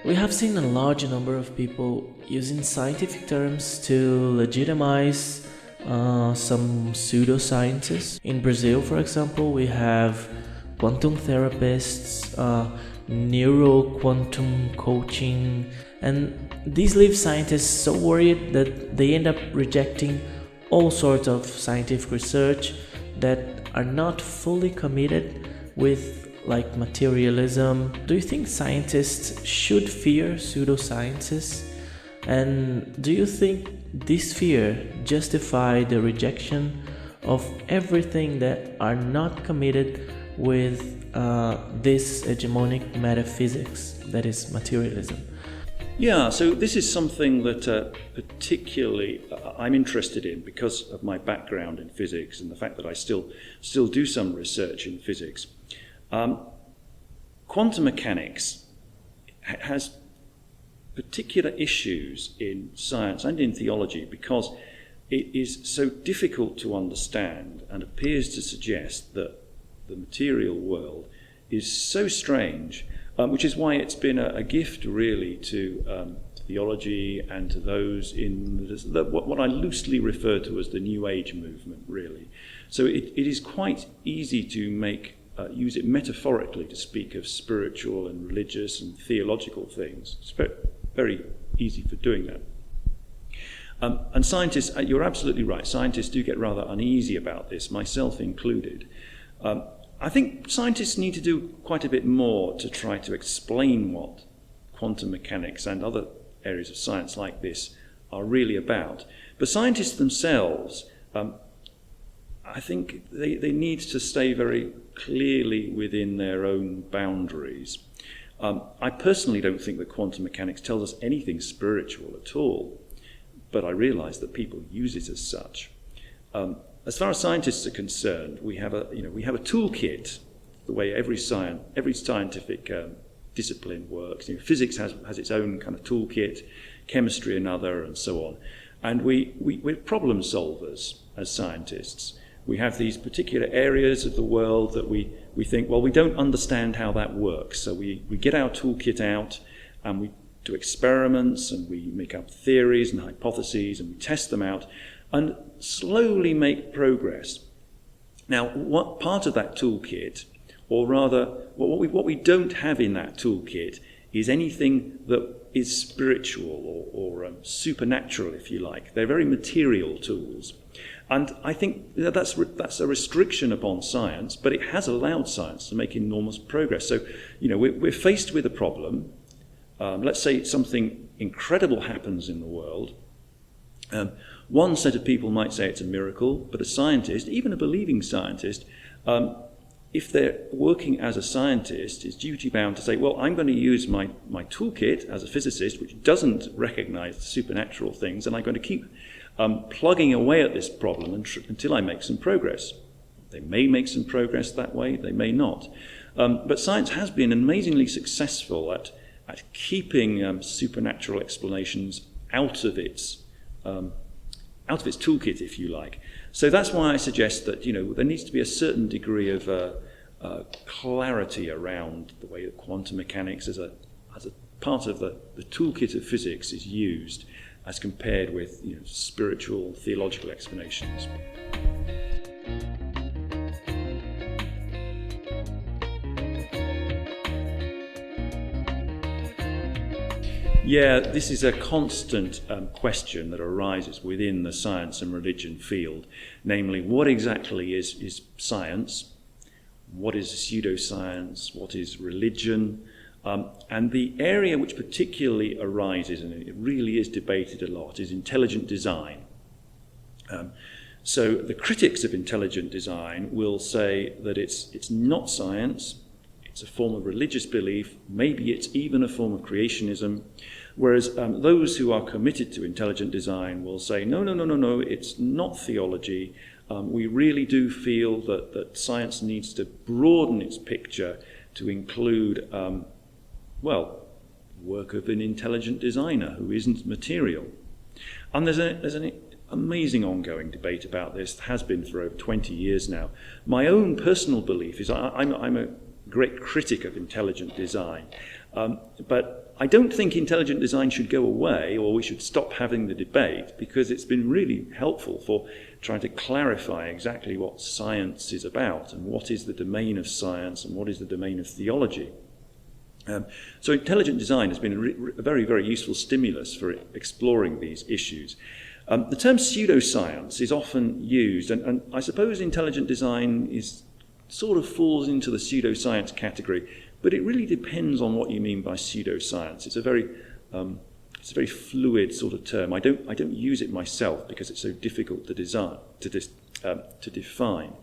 We have seen a large number of people using scientific terms to legitimize some pseudosciences. In Brazil, for example, we have quantum therapists, neuro-quantum coaching, and these leave scientists so worried that they end up rejecting all sorts of scientific research that are not fully committed with like materialism. Do you think scientists should fear pseudosciences? And do you think this fear justifies the rejection of everything that are not committed with this hegemonic metaphysics that is materialism? Yeah, so this is something that particularly I'm interested in because of my background in physics and the fact that I still do some research in physics. Quantum mechanics has particular issues in science and in theology because it is so difficult to understand and appears to suggest that the material world is so strange, which is why it's been a gift really to theology and to those in what I loosely refer to as the New Age movement, really. So it is quite easy to use it metaphorically to speak of spiritual and religious and theological things. It's very easy for doing that. And scientists, you're absolutely right, scientists do get rather uneasy about this, myself included. I think scientists need to do quite a bit more to try to explain what quantum mechanics and other areas of science like this are really about. But scientists themselves, I think they need to stay very clearly within their own boundaries. I personally don't think that quantum mechanics tells us anything spiritual at all, but I realise that people use it as such. As far as scientists are concerned, we have a toolkit, the way every scientific discipline works. Physics has its own kind of toolkit, chemistry another, and so on. And we're problem solvers as scientists. We have these particular areas of the world that we think, well, we don't understand how that works. So we get our toolkit out and we do experiments and we make up theories and hypotheses and we test them out and slowly make progress. Now, what part of that toolkit, or rather, what we don't have in that toolkit is anything that is spiritual or supernatural, if you like. They're very material tools. And I think that's a restriction upon science, but it has allowed science to make enormous progress. So, we're faced with a problem. Let's say something incredible happens in the world. One set of people might say it's a miracle, but a scientist, even a believing scientist, if they're working as a scientist, is duty-bound to say, well, I'm going to use my toolkit as a physicist, which doesn't recognize supernatural things, and I'm going to keep plugging away at this problem until I make some progress. They may make some progress that way, they may not. But science has been amazingly successful at keeping supernatural explanations out of its toolkit, if you like. So that's why I suggest that there needs to be a certain degree of clarity around the way that quantum mechanics as a part of the toolkit of physics is used, as compared with spiritual, theological explanations. Yeah, this is a constant question that arises within the science and religion field, namely, what exactly is science? What is pseudoscience? What is religion? And the area which particularly arises, and it really is debated a lot, is intelligent design. So the critics of intelligent design will say that it's not science, it's a form of religious belief, maybe it's even a form of creationism, whereas those who are committed to intelligent design will say, no, it's not theology. We really do feel that science needs to broaden its picture to include work of an intelligent designer who isn't material. And there's an amazing ongoing debate about this, has been for over 20 years now. My own personal belief is I'm a great critic of intelligent design, but I don't think intelligent design should go away, or we should stop having the debate, because it's been really helpful for trying to clarify exactly what science is about and what is the domain of science and what is the domain of theology. So intelligent design has been a very, very useful stimulus for exploring these issues. The term pseudoscience is often used, and I suppose intelligent design sort of falls into the pseudoscience category, but it really depends on what you mean by pseudoscience. It's a very fluid sort of term. I don't use it myself because it's so difficult to define.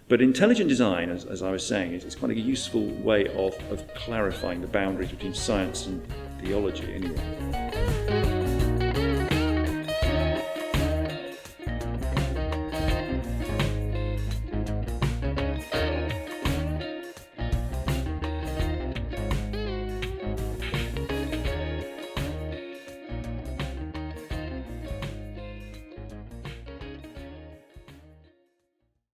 But intelligent design, as I was saying, is quite a useful way of clarifying the boundaries between science and theology anyway.